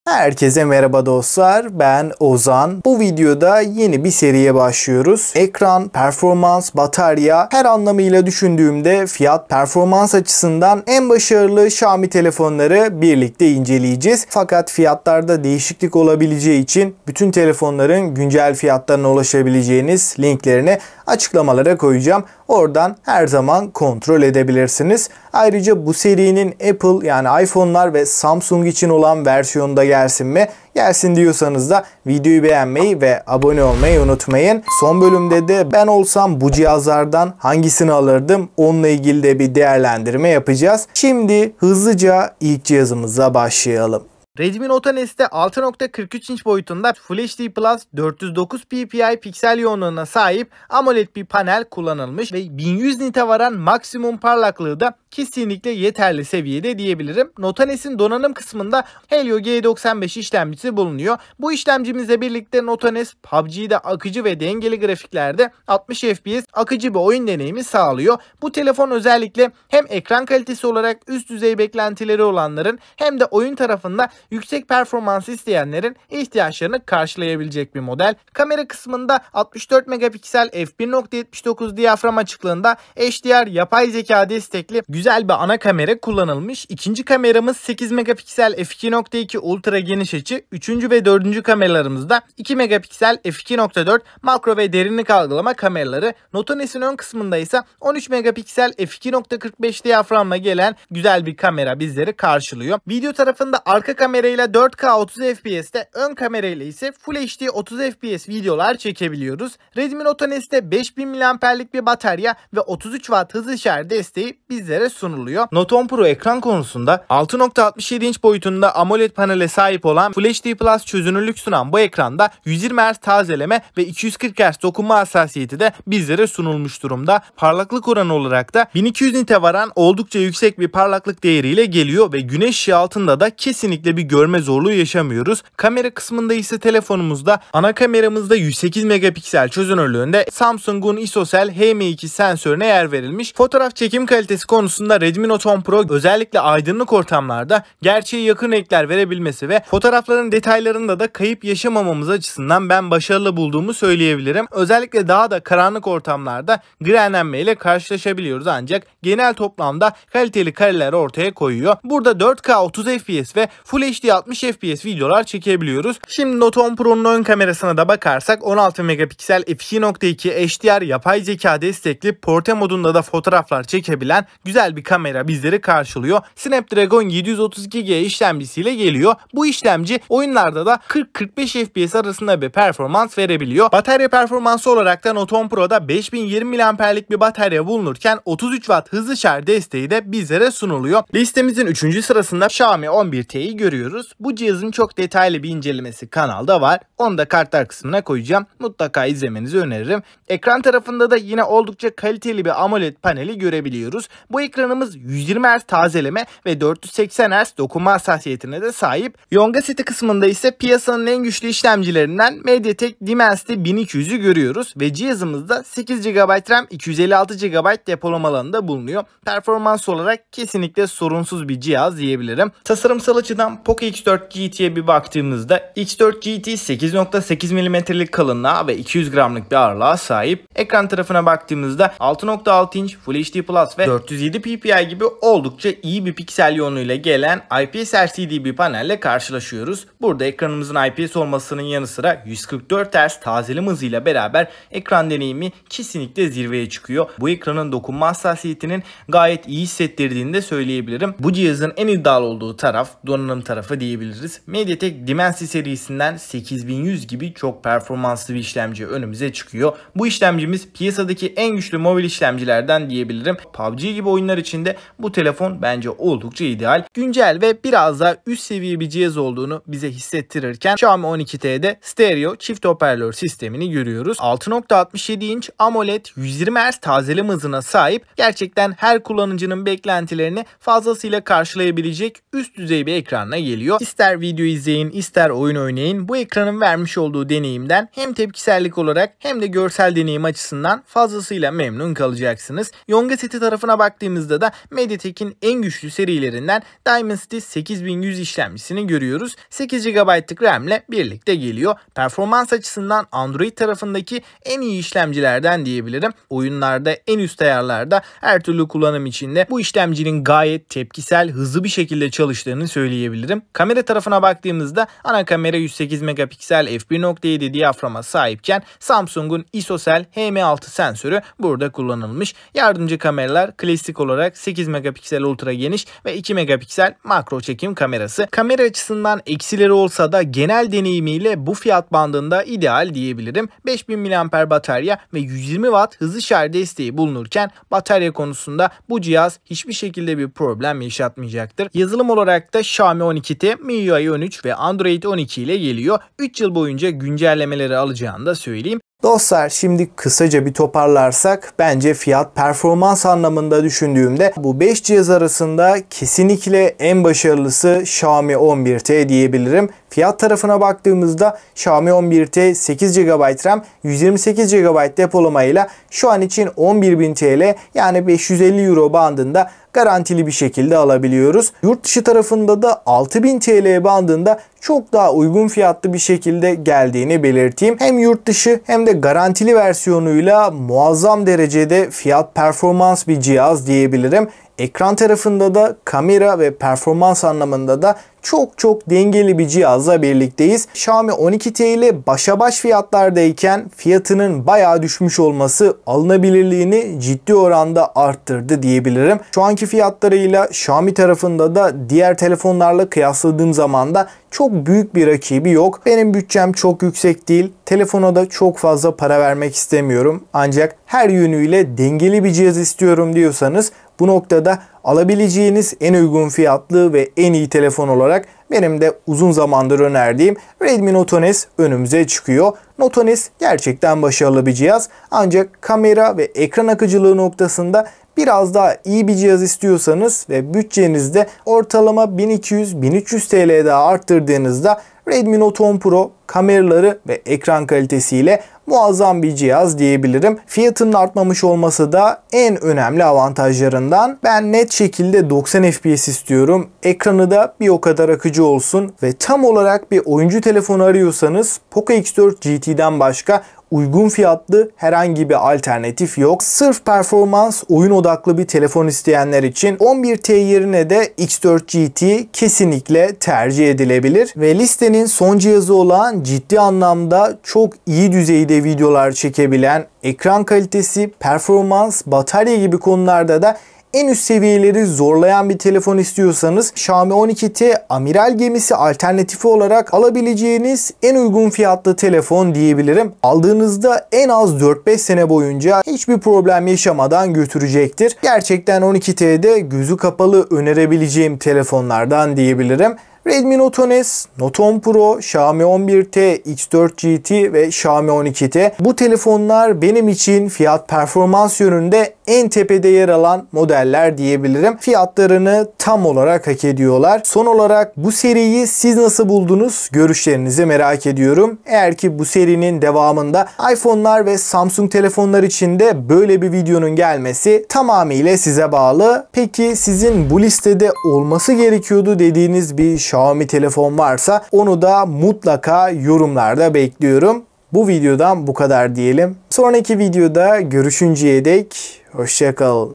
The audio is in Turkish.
Herkese merhaba dostlar, ben Ozan. Bu videoda yeni bir seriye başlıyoruz. Ekran, performans, batarya her anlamıyla düşündüğümde fiyat performans açısından en başarılı Xiaomi telefonları birlikte inceleyeceğiz. Fakat fiyatlarda değişiklik olabileceği için bütün telefonların güncel fiyatlarına ulaşabileceğiniz linklerini açıklamalara koyacağım. Oradan her zaman kontrol edebilirsiniz. Ayrıca bu serinin Apple yani iPhone'lar ve Samsung için olan versiyonda gelsin mi? Gelsin diyorsanız da videoyu beğenmeyi ve abone olmayı unutmayın. Son bölümde de ben olsam bu cihazlardan hangisini alırdım? Onunla ilgili de bir değerlendirme yapacağız. Şimdi hızlıca ilk cihazımıza başlayalım. Redmi Note N'te 6.43 inç boyutunda Full HD Plus 409 ppi piksel yoğunluğuna sahip AMOLED bir panel kullanılmış ve 1100 nite varan maksimum parlaklığı da kesinlikle yeterli seviyede diyebilirim. Note N'in donanım kısmında Helio G95 işlemcisi bulunuyor. Bu işlemcimizle birlikte Note N PUBG'de akıcı ve dengeli grafiklerde 60 FPS akıcı bir oyun deneyimi sağlıyor. Bu telefon özellikle hem ekran kalitesi olarak üst düzey beklentileri olanların hem de oyun tarafında yüksek performans isteyenlerin ihtiyaçlarını karşılayabilecek bir model. Kamera kısmında 64 megapiksel f1.79 diyafram açıklığında HDR yapay zeka destekli güzel bir ana kamera kullanılmış. İkinci kameramız 8 megapiksel f2.2 ultra geniş açı. Üçüncü ve dördüncü kameralarımızda 2 megapiksel f2.4 makro ve derinlik algılama kameraları. Note N'in ön kısmında ise 13 megapiksel f2.45 diyaframla gelen güzel bir kamera bizleri karşılıyor. Video tarafında arka kamerayla 4K 30 FPS'te, ön kamerayla ise Full HD 30 FPS videolar çekebiliyoruz. Redmi Note N'te 5000 mAh'lik bir batarya ve 33 Watt hız şarj desteği bizlere sunuluyor. Note 10 Pro ekran konusunda 6.67 inç boyutunda AMOLED panele sahip olan Full HD Plus çözünürlük sunan bu ekranda 120 Hz tazeleme ve 240 Hz dokunma hassasiyeti de bizlere sunulmuş durumda. Parlaklık oranı olarak da 1200 nite varan oldukça yüksek bir parlaklık değeriyle geliyor ve güneş ışığı altında da kesinlikle bir görme zorluğu yaşamıyoruz. Kamera kısmında ise telefonumuzda ana kameramızda 108 megapiksel çözünürlüğünde Samsung'un ISOCELL HM2 sensörüne yer verilmiş. Fotoğraf çekim kalitesi konusunda Redmi Note 10 Pro özellikle aydınlık ortamlarda gerçeğe yakın renkler verebilmesi ve fotoğrafların detaylarında da kayıp yaşamamamız açısından ben başarılı bulduğumu söyleyebilirim. Özellikle daha da karanlık ortamlarda grenlenme ile karşılaşabiliyoruz ancak genel toplamda kaliteli kareler ortaya koyuyor. Burada 4K 30 FPS ve Full HD 60 FPS videolar çekebiliyoruz. Şimdi Note 10 Pro'nun ön kamerasına da bakarsak 16 megapiksel f2.2 HDR yapay zeka destekli portre modunda da fotoğraflar çekebilen güzel bir kamera bizleri karşılıyor. Snapdragon 732G işlemcisiyle geliyor. Bu işlemci oyunlarda da 40-45 FPS arasında bir performans verebiliyor. Batarya performansı olarak da Note 10 Pro'da 5020 mAh'lik bir batarya bulunurken 33 Watt hızlı şarj desteği de bizlere sunuluyor. Listemizin 3. sırasında Xiaomi 11T'yi görüyoruz. Bu cihazın çok detaylı bir incelemesi kanalda var. Onu da kartlar kısmına koyacağım. Mutlaka izlemenizi öneririm. Ekran tarafında da yine oldukça kaliteli bir AMOLED paneli görebiliyoruz. Bu ekranımız 120 Hz tazeleme ve 480 Hz dokunma hassasiyetine de sahip. Yonga seti kısmında ise piyasanın en güçlü işlemcilerinden MediaTek Dimensity 1200'ü görüyoruz ve cihazımızda 8 GB RAM, 256 GB depolama alanında bulunuyor. Performans olarak kesinlikle sorunsuz bir cihaz diyebilirim. Tasarımsal açıdan Poco X4 GT'ye bir baktığımızda X4 GT 8.8 mm'lik kalınlığa ve 200 gramlık bir ağırlığa sahip. Ekran tarafına baktığımızda 6.6 inç Full HD Plus ve 407 ppi gibi oldukça iyi bir piksel yoğunluğuyla gelen IPS LCD bir panelle karşılaşıyoruz. Burada ekranımızın IPS olmasının yanı sıra 144 Hz tazeleme hızıyla beraber ekran deneyimi kesinlikle zirveye çıkıyor. Bu ekranın dokunma hassasiyetinin gayet iyi hissettirdiğini de söyleyebilirim. Bu cihazın en iddialı olduğu taraf donanım tarafı diyebiliriz. MediaTek Dimensity serisinden 8100 gibi çok performanslı bir işlemci önümüze çıkıyor. Bu işlemcimiz piyasadaki en güçlü mobil işlemcilerden diyebilirim. PUBG gibi oyunlar için de bu telefon bence oldukça ideal. Güncel ve biraz daha üst seviye bir cihaz olduğunu bize hissettirirken Xiaomi 12T'de stereo çift hoparlör sistemini görüyoruz. 6.67 inç AMOLED 120 Hz tazeleme hızına sahip, gerçekten her kullanıcının beklentilerini fazlasıyla karşılayabilecek üst düzey bir ekranla geliyor. İster video izleyin, ister oyun oynayın. Bu ekranın vermiş olduğu deneyimden hem tepkisellik olarak hem de görsel deneyim açısından fazlasıyla memnun kalacaksınız. Yonga seti tarafına baktığımızda da MediaTek'in en güçlü serilerinden Dimensity 8100 işlemcisini görüyoruz. 8 GB'lık RAM ile birlikte geliyor. Performans açısından Android tarafındaki en iyi işlemcilerden diyebilirim. Oyunlarda en üst ayarlarda her türlü kullanım içinde bu işlemcinin gayet tepkisel, hızlı bir şekilde çalıştığını söyleyebilirim. Kamera tarafına baktığımızda ana kamera 108 megapiksel f1.7 diyaframa sahipken Samsung'un ISOCELL HM6 sensörü burada kullanılmış. Yardımcı kameralar klasik olarak 8 megapiksel ultra geniş ve 2 megapiksel makro çekim kamerası. Kamera açısından eksileri olsa da genel deneyimiyle bu fiyat bandında ideal diyebilirim. 5000 mAh batarya ve 120 Watt hızlı şarj desteği bulunurken batarya konusunda bu cihaz hiçbir şekilde bir problem yaşatmayacaktır. Yazılım olarak da Xiaomi 12T, MIUI 13 ve Android 12 ile geliyor. 3 yıl boyunca güncellemeleri alacağını da söyleyeyim. Dostlar, şimdi kısaca bir toparlarsak bence fiyat performans anlamında düşündüğümde bu 5 cihaz arasında kesinlikle en başarılısı Xiaomi 11T diyebilirim. Fiyat tarafına baktığımızda Xiaomi 11T 8 GB RAM, 128 GB depolamayla şu an için 11.000 TL yani 550 Euro bandında garantili bir şekilde alabiliyoruz. Yurt dışı tarafında da 6000 TL bandında çok daha uygun fiyatlı bir şekilde geldiğini belirteyim. Hem yurt dışı hem de garantili versiyonuyla muazzam derecede fiyat performans bir cihaz diyebilirim. Ekran tarafında da kamera ve performans anlamında da çok dengeli bir cihazla birlikteyiz. Xiaomi 12T ile başa baş fiyatlardayken fiyatının bayağı düşmüş olması alınabilirliğini ciddi oranda arttırdı diyebilirim. Şu anki fiyatlarıyla Xiaomi tarafında da diğer telefonlarla kıyasladığım zaman da çok büyük bir rakibi yok. Benim bütçem çok yüksek değil. Telefona da çok fazla para vermek istemiyorum. Ancak her yönüyle dengeli bir cihaz istiyorum diyorsanız bu noktada alabileceğiniz en uygun fiyatlı ve en iyi telefon olarak benim de uzun zamandır önerdiğim Redmi Note S önümüze çıkıyor. Note S gerçekten başarılı bir cihaz. Ancak kamera ve ekran akıcılığı noktasında biraz daha iyi bir cihaz istiyorsanız ve bütçenizde ortalama 1200-1300 TL daha arttırdığınızda Redmi Note 10 Pro kameraları ve ekran kalitesiyle muazzam bir cihaz diyebilirim. Fiyatının artmamış olması da en önemli avantajlarından. Ben net şekilde 90 FPS istiyorum. Ekranı da bir o kadar akıcı olsun ve tam olarak bir oyuncu telefonu arıyorsanız Poco X4 GT'den başka uygun fiyatlı herhangi bir alternatif yok. Sırf performans, oyun odaklı bir telefon isteyenler için 11T yerine de X4 GT kesinlikle tercih edilebilir. Ve listenin son cihazı olan ciddi anlamda çok iyi düzeyde videolar çekebilen, ekran kalitesi, performans, batarya gibi konularda da en üst seviyeleri zorlayan bir telefon istiyorsanız Xiaomi 12T amiral gemisi alternatifi olarak alabileceğiniz en uygun fiyatlı telefon diyebilirim. Aldığınızda en az 4-5 sene boyunca hiçbir problem yaşamadan götürecektir. Gerçekten 12T'de gözü kapalı önerebileceğim telefonlardan diyebilirim. Redmi Note S, Note 10 Pro, Xiaomi 11T, X4 GT ve Xiaomi 12T. Bu telefonlar benim için fiyat performans yönünde en tepede yer alan modeller diyebilirim. Fiyatlarını tam olarak hak ediyorlar. Son olarak bu seriyi siz nasıl buldunuz? Görüşlerinizi merak ediyorum. Eğer ki bu serinin devamında iPhone'lar ve Samsung telefonlar için de böyle bir videonun gelmesi tamamıyla size bağlı. Peki sizin bu listede olması gerekiyordu dediğiniz bir Xiaomi telefon varsa onu da mutlaka yorumlarda bekliyorum. Bu videodan bu kadar diyelim. Sonraki videoda görüşünceye dek hoşça kalın.